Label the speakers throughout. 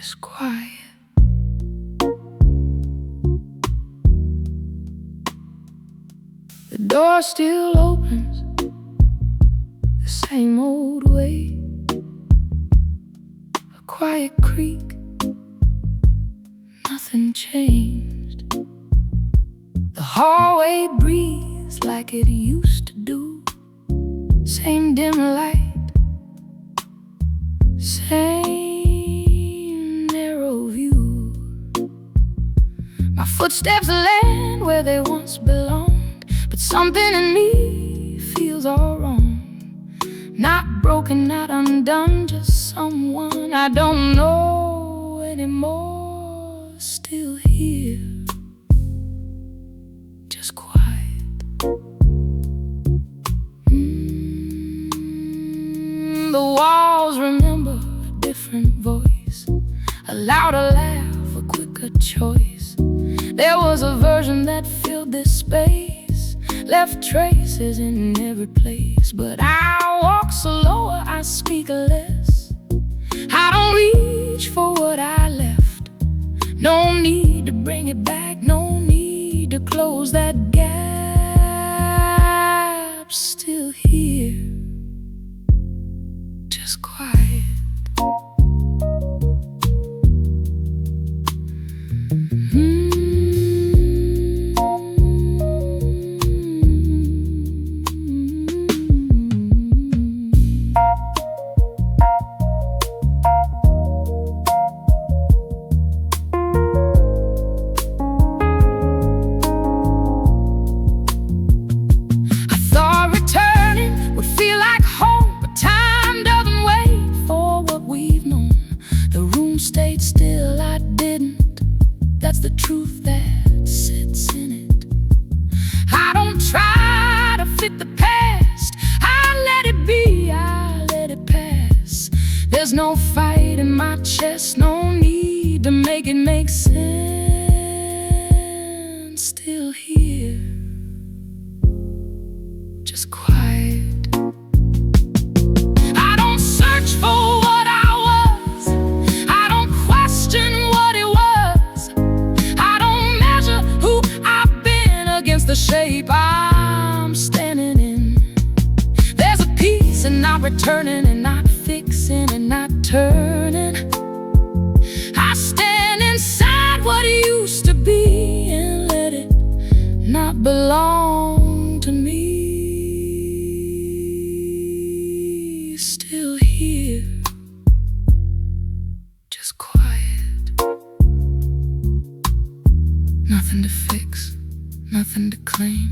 Speaker 1: just quiet. The door still opens the same old way, a quiet creak, nothing changed. The hallway breathes like it used to do, same dim light, same narrow view. My footsteps land where they once belonged, but something in me feels all wrong. Not broken, not undone, just someone I don't know anymore. Still here, just quiet. The walls remember a different voice, a louder laugh, a quicker choice. There was a version that filled this space, left traces in every place. But I walk slower, I speak less. I don't reach for what I left. No need to bring it back, no need to close that gap. Still here, just quiet. Stayed still, I didn't. That's the truth that sits in it. I don't try to fit the past, I let it be, I let it pass. There's no fight in my chest, no need to make it make sense. Still here, just quiet. I don't search for the shape I'm standing in. There's a peace in not returning, and not fixing, and not turning. I stand inside what used to be and let it not belong to me. Still here, just quiet. Nothing to fix, nothing to claim,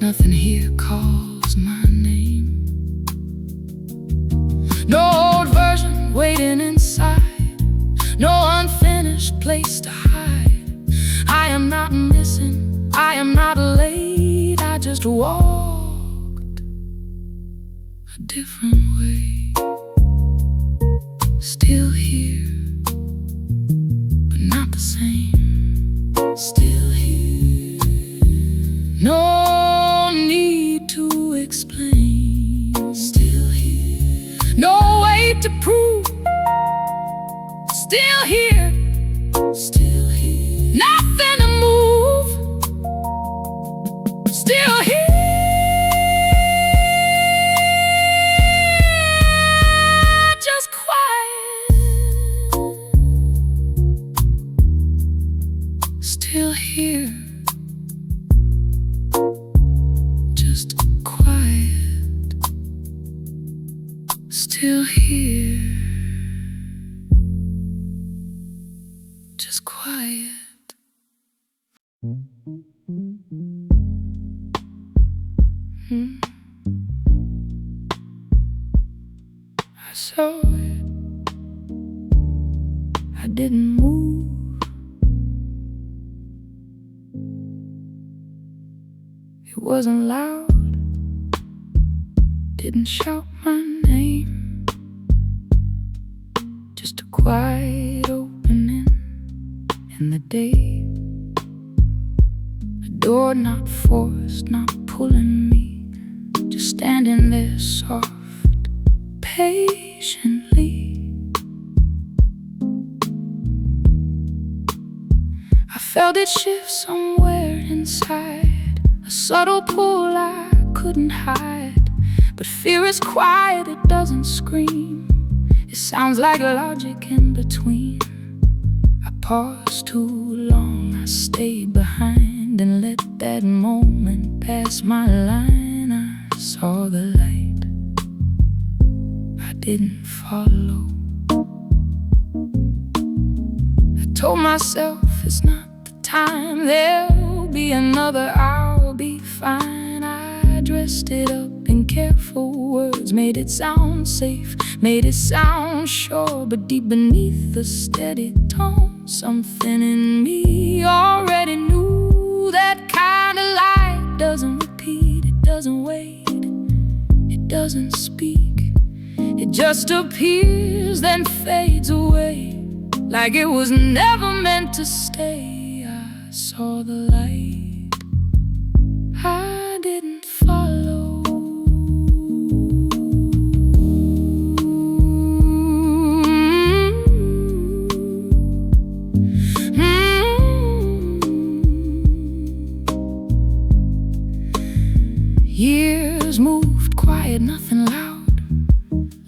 Speaker 1: nothing here calls my name. No old version waiting inside, no unfinished place to hide. I am not missing, I am not late, I just walked a different way. Still here, but not the same. Still here, no need to explain. Still here, no way to prove. Still here, still here, nothing to move. Still here, just quiet. Still here, just quiet. Still here, just quiet. I saw it, I didn't move. It wasn't loud, didn't shout my name. Just a quiet opening in the day. A door not forced, not pulling me, just standing there soft, patiently. felt it shift somewhere inside, a subtle pull I couldn't hide. But fear is quiet, it doesn't scream. It sounds like logic in between. I paused too long, I stayed behind and let that moment pass my line. I saw the light, I didn't follow. I told myself it's not the time, there'll be another, I'll be fine. I dressed it up in careful words, made it sound safe, made it sound sure. But deep beneath the steady tone, something in me already knew that kind of light doesn't repeat, it doesn't wait, it doesn't speak. It just appears, then fades away, like it was never meant to stay. I saw the light, I didn't follow. Years moved quiet, nothing loud.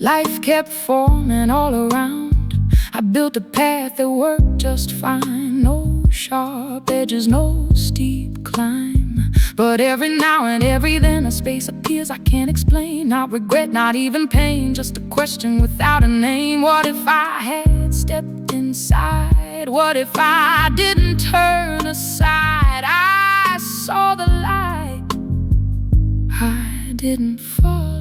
Speaker 1: Life kept forming all around. I built a path that worked just fine. No sharp edges, no steep climb. But every now and every then a space appears I can't explain. Not regret, not even pain, just a question without a name. What if I had stepped inside? What if I didn't turn aside? I saw the light, I didn't follow.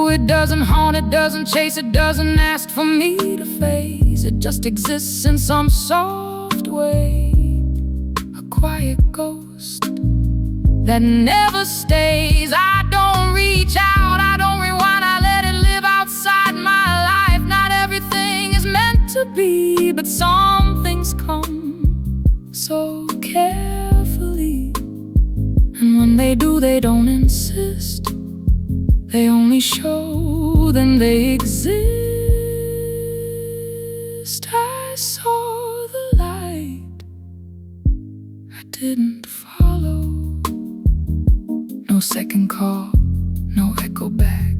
Speaker 1: It doesn't haunt, it doesn't chase, it doesn't ask for me to face. It just exists in some soft way, a quiet ghost that never stays. I don't reach out, I don't rewind, I let it live outside my life. Not everything is meant to be, but some things come so carefully. And when they do, they don't insist, they only show, then they exist. I saw the light, I didn't follow. No second call, no echo back,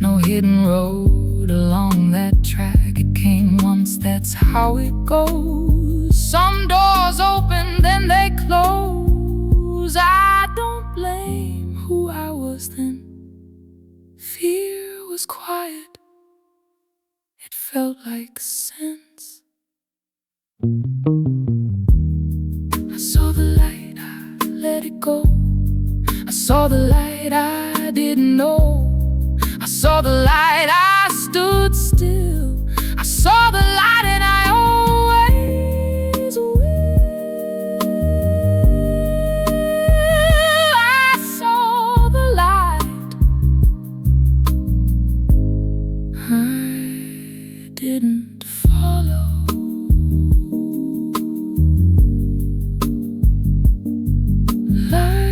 Speaker 1: no hidden road along that track. It came once, that's how it goes. Some doors open, then they close. I don't blame who I was then. Fear was quiet, it felt like sense. I saw the light, I let it go. I saw the light, I didn't know. I saw the light, I stood still. I saw the light and I always will. I saw the light, I didn't follow.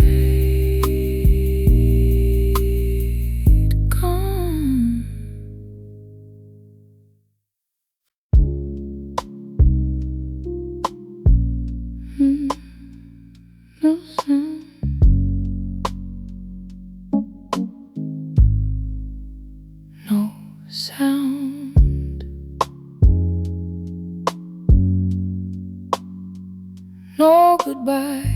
Speaker 1: Light gone. No sound, no sound, no goodbye.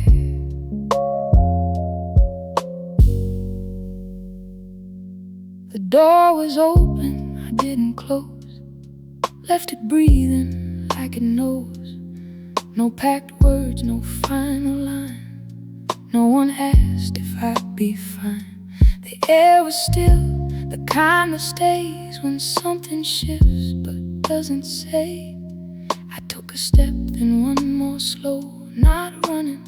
Speaker 1: The door was open, I didn't close, left it breathing like it knows. No packed words, no final line. No one asked if I'd be fine. The air was still, the kind that stays when something shifts but doesn't say. I took a step, then one more slow. Not running,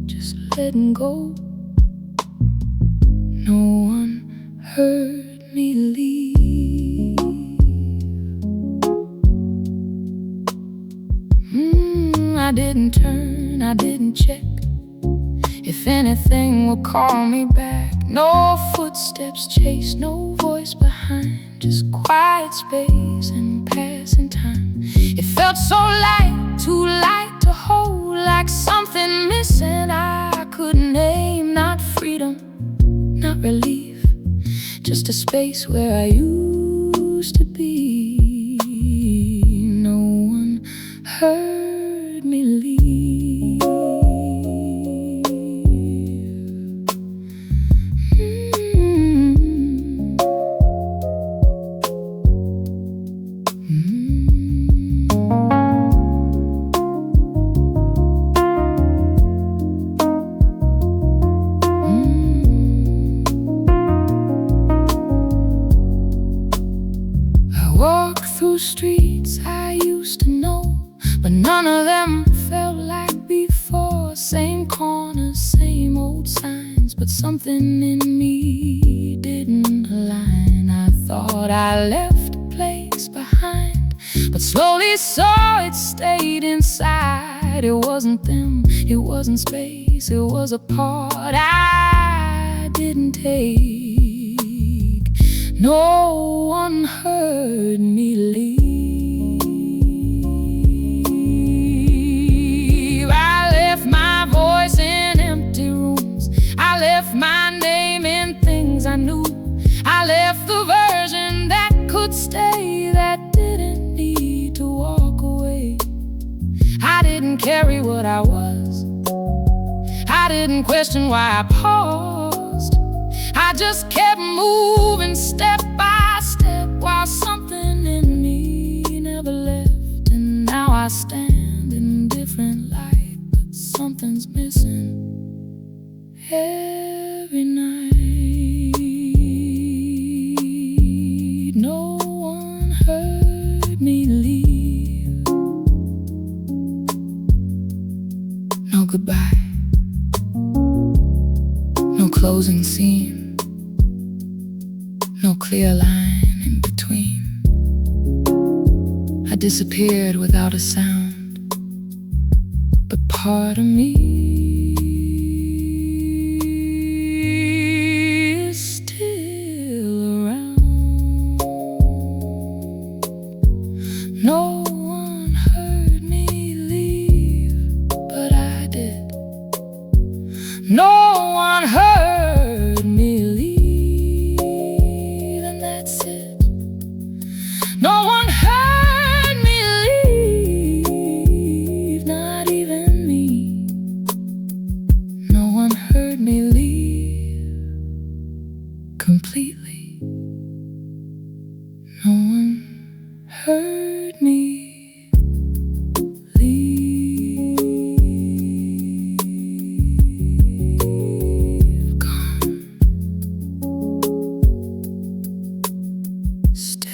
Speaker 1: just letting go. No one heard me leave. I didn't turn, I didn't check if anything will call me back. No footsteps chased, no voice behind. just quiet space and passing time. It felt so light, too light to hold, like something missing I couldn't name. Not freedom, not relief, just a space where I used to be. No one heard me leave. Through streets I used to know, but none of them felt like before. Same corners, same old signs, but something in me didn't align. I thought I left a place behind, but slowly saw it stayed inside. It wasn't them, it wasn't space, it was a part I didn't take. No one heard me leave. I left my voice in empty rooms. I left my name in things I knew. I left the version that could stay, that didn't need to walk away. I didn't carry what I was. I didn't question why I paused. I just kept moving step by step, while something in me never left. And now I stand in different light, but something's missing every night. No one heard me leave. No goodbye, no closing scene, no clear line in between. I disappeared without a sound, but part of me is still around. No one heard me leave, but I did. No one heard me leave. No one heard me leave, not even me. No one heard me leave completely. No one heard me leave. Gone. Still.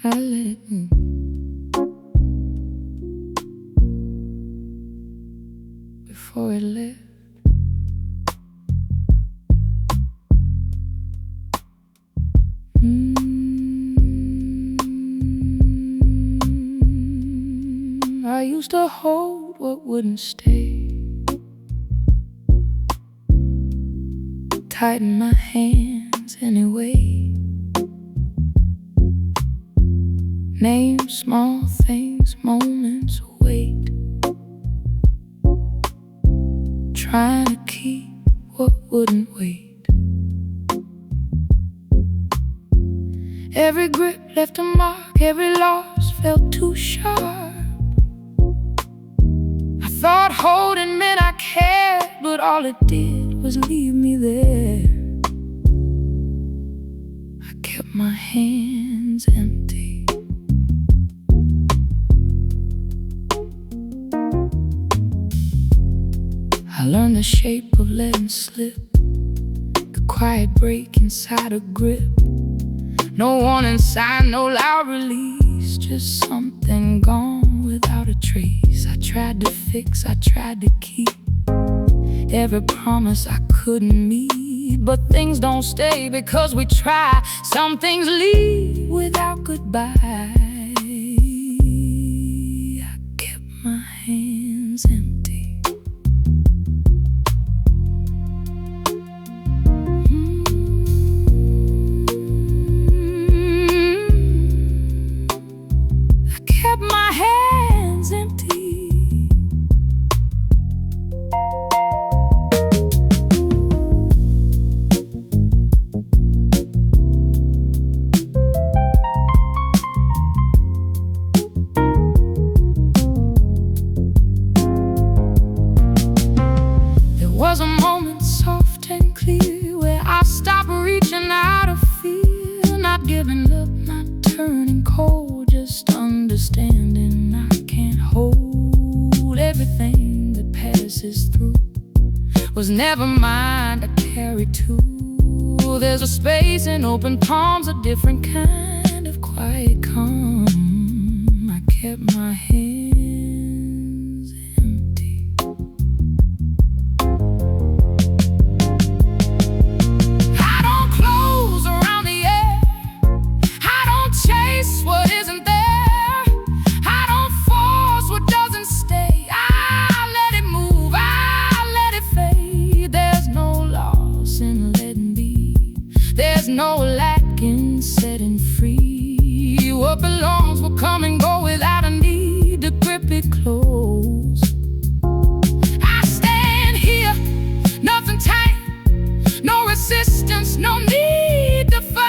Speaker 1: I let it move. Before it left. I used to hold what wouldn't stay, tighten my hands anyway. Name small things, moments, wait. Trying to keep what wouldn't wait. Every grip left a mark, every loss felt too sharp. I thought holding meant I cared, but all it did was leave me there. I kept my hands empty. I learned the shape of letting slip, the quiet break inside a grip. No warning sign, no loud release, just something gone without a trace. I tried to fix, I tried to keep. every promise I couldn't meet. But things don't stay because we try. Some things leave without goodbye. I kept my hands empty. I kept my hands empty. Was a moment soft and clear where I stopped reaching out of fear, not giving up, not turning cold, just understanding I can't hold everything that passes through. Was never mine to carry too. There's a space in open palms, a different kind of quiet calm. I kept my hands empty. What isn't there, I don't force what doesn't stay. I let it move, I let it fade. There's no loss in letting be. There's no lack in setting free. What belongs will come and go without a need to grip it close. I stand here, nothing tight, no resistance, no need to fight.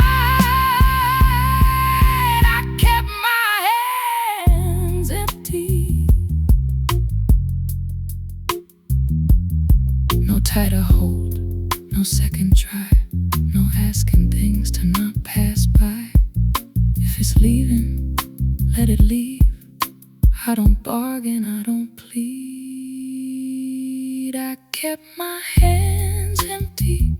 Speaker 1: No tighter hold, no second try, no asking things to not pass by. If it's leaving, let it leave. I don't bargain, I don't plead. I kept my hands empty,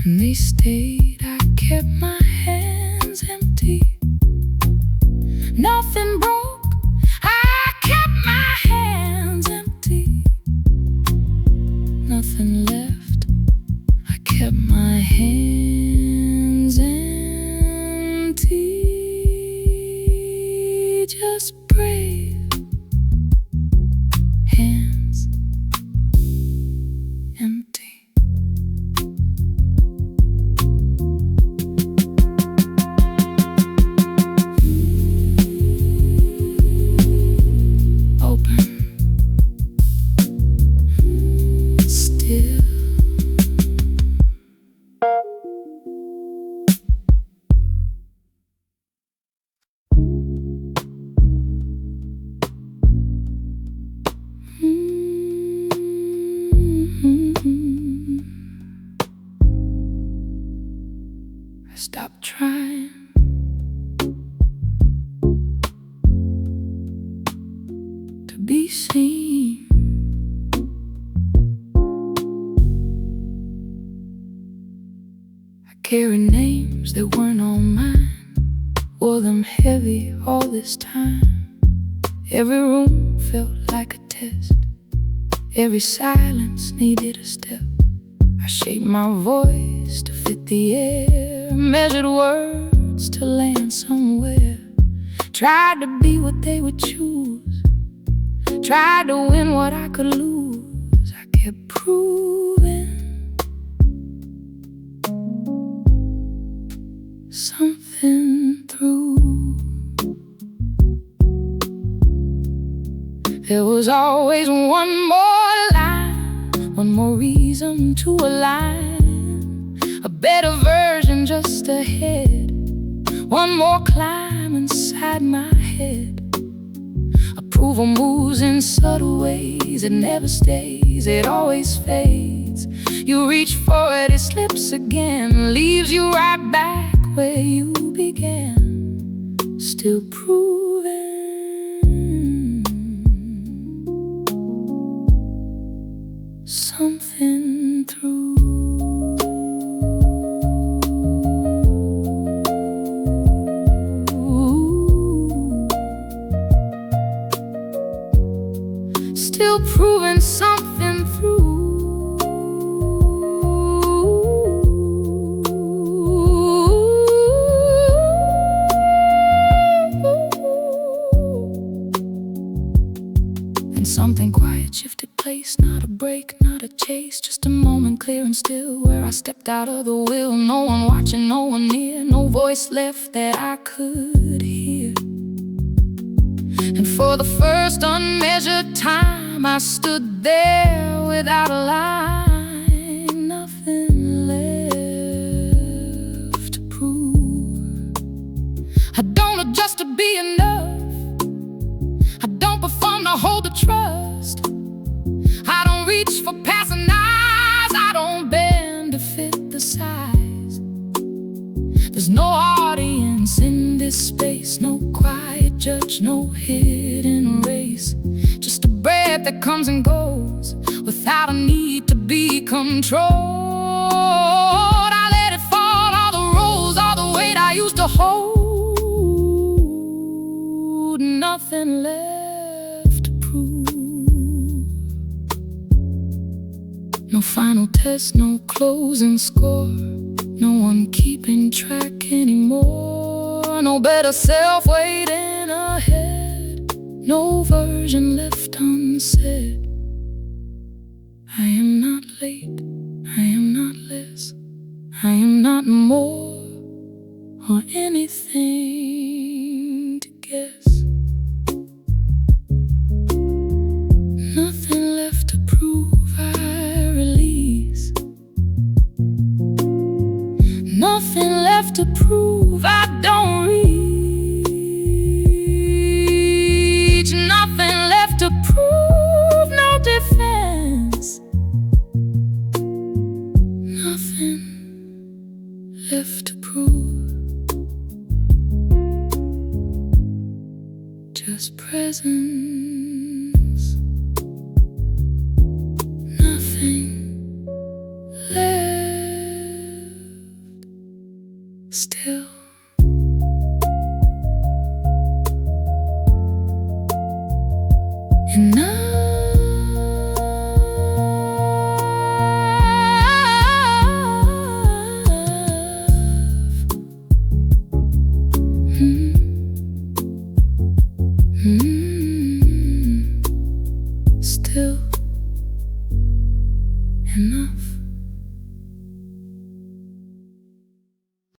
Speaker 1: and they stayed. I kept my hands empty. Nothing broke, I kept my hands empty. Nothing left, I kept my hands empty. Just brave hands empty. Stop trying to be seen. I carry names that weren't all mine, wore them heavy all this time. Every room felt like a test, every silence needed a step. I shaped my voice to fit the air, measured words to land somewhere. Tried to be what they would choose, tried to win what I could lose. I kept proving something through. There was always one more line, one more reason to align, a better version just ahead, one more climb inside my head. Approval moves in subtle ways, it never stays, it always fades. You reach for it, it slips again, leaves you right back where you began. Still proving something through. Still proving chase, just a moment clear and still, where I stepped out of the wheel. No one watching, no one near, no voice left that I could hear. And for the first unmeasured time, I stood there without a line, nothing left to prove. I don't adjust to be enough, I don't perform to hold the trust, I don't reach for passing eyes, I don't bend to fit the size. There's no audience in this space, no quiet judge, no hidden race. Just a breath that comes and goes without a need to be controlled. I let it fall, all the roles, all the weight I used to hold. Nothing left to prove. No final test, no closing score, no one keeping track anymore. No better self waiting ahead, no version left unsaid. I am not late, I am not less, I am not more, or anything to guess. Nothing left to prove, I release. Nothing left to prove, I don't reach. Nothing left to prove, no defense. Nothing left to prove, just presence. Nothing left still.